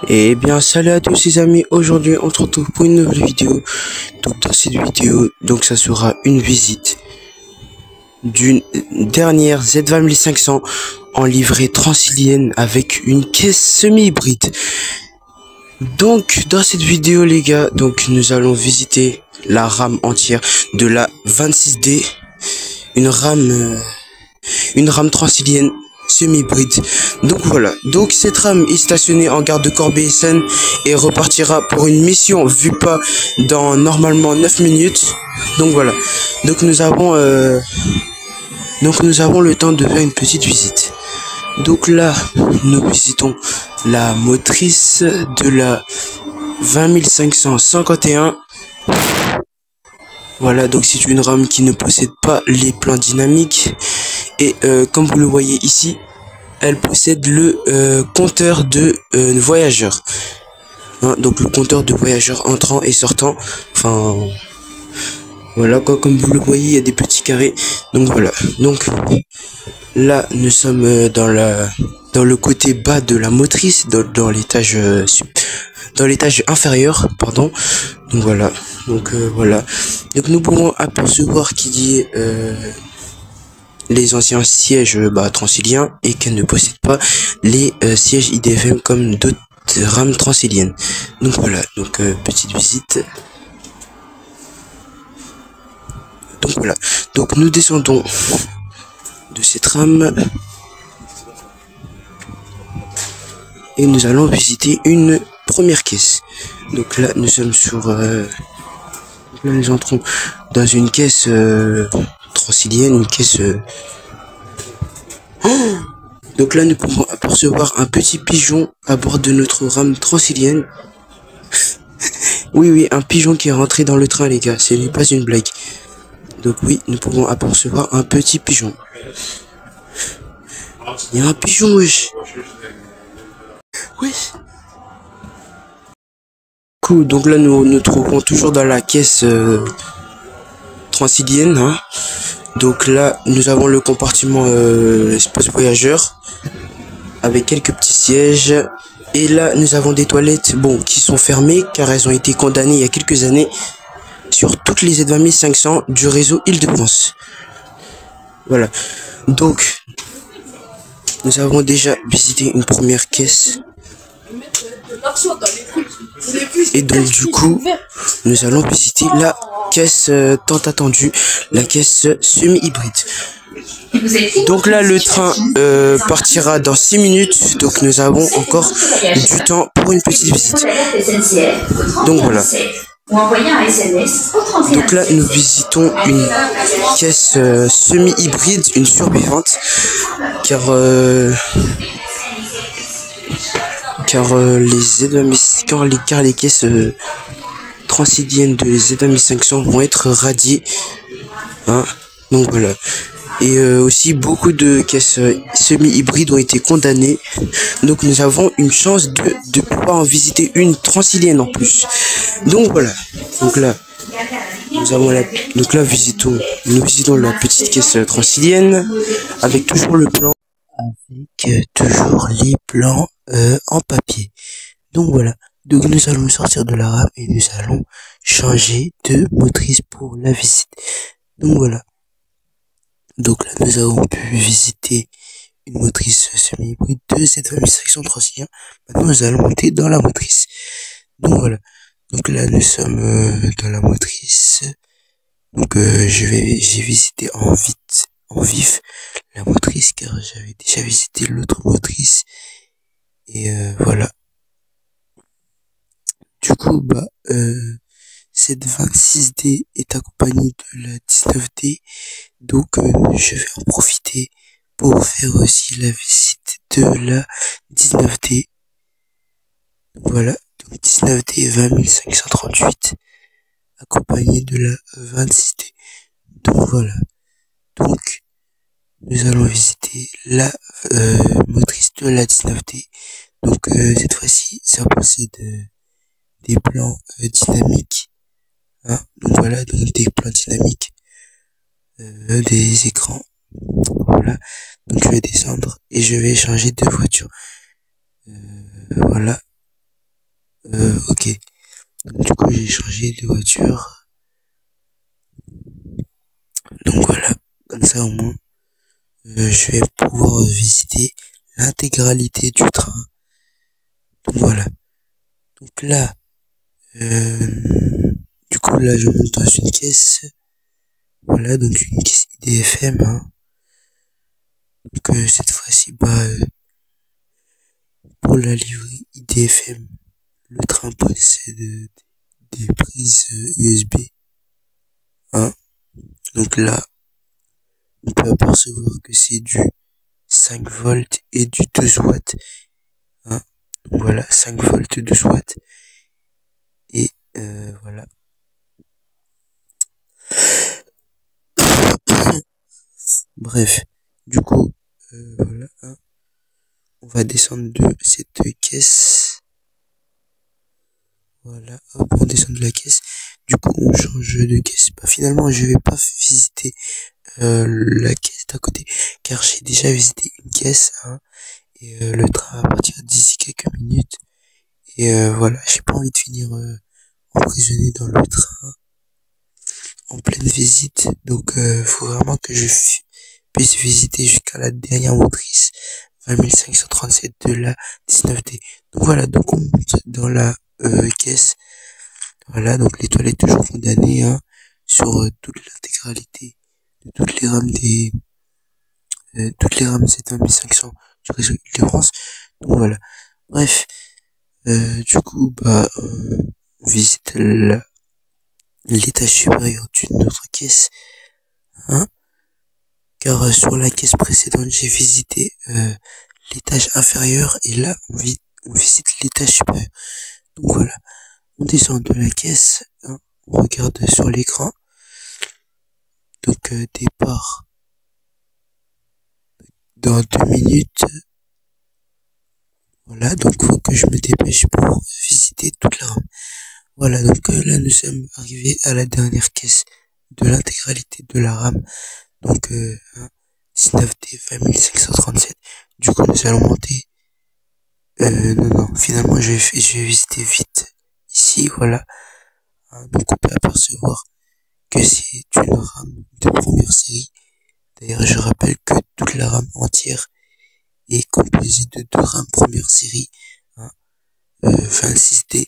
Et bien salut à tous les amis, aujourd'hui on se retrouve pour une nouvelle vidéo. Donc dans cette vidéo, ça sera une visite d'une dernière Z20 1500 en livrée transilienne avec une caisse semi-hybride. Donc dans cette vidéo les gars, nous allons visiter la rame entière de la 26D, une rame transilienne semi-hybride. Donc voilà, cette rame est stationnée en gare de Corbeil-Essonnes et repartira pour une mission vue pas dans normalement 9 minutes. Donc voilà, nous avons le temps de faire une petite visite. Donc là, nous visitons la motrice de la 20 551. Voilà, c'est une rame qui ne possède pas les plans dynamiques et comme vous le voyez ici, elle possède le compteur de voyageurs. Donc le compteur de voyageurs entrant et sortant. Enfin voilà quoi, comme vous le voyez, il y a des petits carrés. Donc voilà. Donc là, nous sommes dans le côté bas de la motrice, dans l'étage inférieur, pardon. Donc voilà. Donc nous pouvons apercevoir qu'il y ait les anciens sièges transiliens et qu'elle ne possède pas les sièges IDFM comme d'autres rames transiliennes. Donc voilà, petite visite. Donc voilà, nous descendons de cette rame et nous allons visiter une première caisse. Donc là, nous sommes sur là, nous entrons dans une caisse transilienne, une caisse donc là, nous pouvons apercevoir un petit pigeon à bord de notre rame transilienne. Oui, un pigeon qui est rentré dans le train, les gars, ce n'est pas une blague. Donc oui, nous pouvons apercevoir un petit pigeon. Il y a un pigeon, wesh. Wesh. Cool, donc là, nous nous trouvons toujours dans la caisse transilienne, hein. Donc là, nous avons le compartiment espace voyageur avec quelques petits sièges. Et là, nous avons des toilettes, qui sont fermées car elles ont été condamnées il y a quelques années sur toutes les Z20 500 du réseau Île-de-France. Voilà. Donc, nous avons déjà visité une première caisse. Et donc, du coup, nous allons visiter la caisse tant attendue, la caisse semi-hybride. Donc là, le train partira dans 6 minutes, donc nous avons encore du temps pour une petite visite. Donc voilà. Donc là, nous visitons une caisse semi-hybride, une survivante, car les caisses transiliennes de Z20 500 vont être radiées, hein. Donc voilà. Et aussi beaucoup de caisses semi-hybrides ont été condamnées. Donc nous avons une chance de pouvoir en visiter une transilienne en plus. Donc voilà. Donc là, nous visitons la petite caisse transilienne avec toujours le plan, avec toujours les plans en papier. Donc voilà. Donc nous allons sortir de la rame et nous allons changer de motrice pour la visite. Donc voilà. Donc là, nous avons pu visiter une motrice semi-hybride de cette famille section transilien. Maintenant, nous allons monter dans la motrice. Donc voilà. Donc là, nous sommes dans la motrice. Donc j'ai visité en vif la motrice car j'avais déjà visité l'autre motrice. Et voilà. Du coup, cette 26D est accompagnée de la 19D. Donc je vais en profiter pour faire aussi la visite de la 19D. Voilà, donc 19D 20 538 accompagnée de la 26D. Donc voilà. Donc nous allons visiter la motrice de la 19D. Donc cette fois-ci, ça possède des plans dynamiques. Hein. Donc voilà, des plans dynamiques. Des écrans. Voilà. Donc je vais descendre et je vais changer de voiture. Voilà. coup j'ai changé de voiture. Donc voilà, comme ça au moins je vais pouvoir visiter l'intégralité du train. Donc voilà. Donc là, du coup là je monte dans une caisse. Voilà, donc une caisse IDFM. Hein. Donc cette fois-ci, pour la livrée IDFM, le train possède des prises USB. Hein. Donc là, on peut apercevoir que c'est du 5 volts et du 12 watts. Hein. Donc voilà, 5 volts, 12 watts. Et voilà. Bref, du coup, voilà. Hein. On va descendre de cette caisse. Voilà, hop, on descend de la caisse. Du coup, on change de caisse. Bah, finalement, je vais pas visiter la caisse d'à côté, car j'ai déjà visité une caisse. Hein, et le train va partir d'ici quelques minutes. Et voilà, j'ai pas envie de finir emprisonné dans le train en pleine visite. Donc, faut vraiment que je puisse visiter jusqu'à la dernière motrice 20537 de la 19D. Donc voilà, donc on monte dans la caisse. Voilà, donc les toilettes toujours condamnées hein, sur toute l'intégralité de toutes les rames 7500 du réseau Île-de-France. Donc voilà. Bref, du coup, on visite l'étage supérieur d'une autre caisse, hein, car sur la caisse précédente, j'ai visité l'étage inférieur et là, on visite l'étage supérieur. Donc voilà, on descend de la caisse, hein, on regarde sur l'écran. Donc départ dans 2 minutes. Voilà, donc faut que je me dépêche pour visiter toute la rame. Voilà, donc là nous sommes arrivés à la dernière caisse de l'intégralité de la rame. Donc 19D 20537. Du coup nous allons monter. Non, finalement je vais visiter vite ici, voilà. Hein, donc on peut apercevoir que c'est une rame de première série. D'ailleurs je rappelle que toute la rame entière est composée de 2 rames première série. Hein, 26D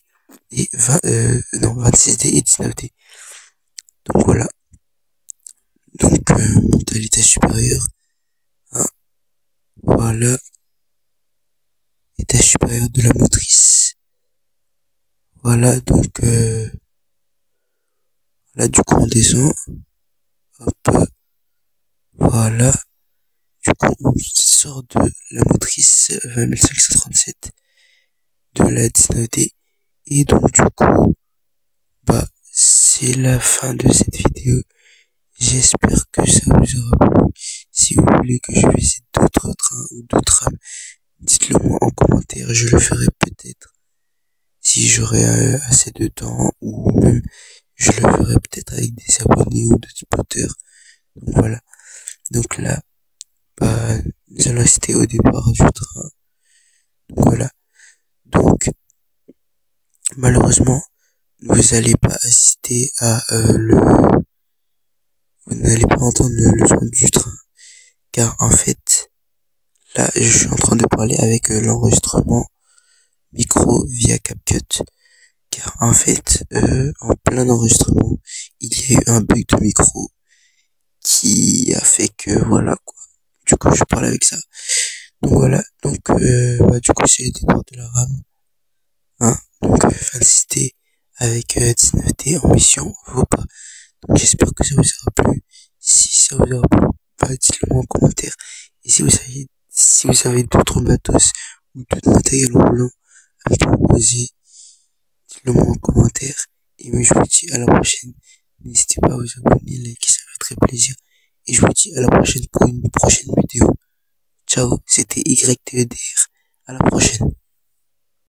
et 26D et 19D. Donc voilà. Donc monte à l'étage supérieur. Hein, voilà. Étage supérieur de la motrice. Voilà, donc là du coup on descend. Hop. Voilà. Du coup on sort de la motrice 20537 de la 19D. Et donc du coup, c'est la fin de cette vidéo. J'espère que ça vous aura plu. Si vous voulez que je visite d'autres trains ou d'autres rames, dites-le moi en commentaire. Je le ferai peut-être si j'aurai assez de temps ou même je le ferai peut-être avec des abonnés ou des spotters. Donc voilà. Donc là, nous allons rester au départ du train. Donc voilà. Donc malheureusement, vous n'allez pas assister à vous n'allez pas entendre le son du train, car en fait, là, je suis en train de parler avec l'enregistrement micro via CapCut, car en fait, en plein enregistrement, il y a eu un bug de micro qui a fait que voilà quoi. Du coup, je parle avec ça. Donc voilà. Donc du coup, c'est le départ de la rame. Hein. Donc 26D avec 19D en mission vaut pas. Donc j'espère que ça vous aura plu. Si ça vous aura plu, dites-le moi en commentaire. Et si vous avez d'autres matos ou d'autres matériels roulants à me proposer, dites-le moi en commentaire. Et moi je vous dis à la prochaine. N'hésitez pas à vous abonner, liker, ça fait très plaisir. Et je vous dis à la prochaine pour une prochaine vidéo. Ciao, c'était YTEDR. À la prochaine.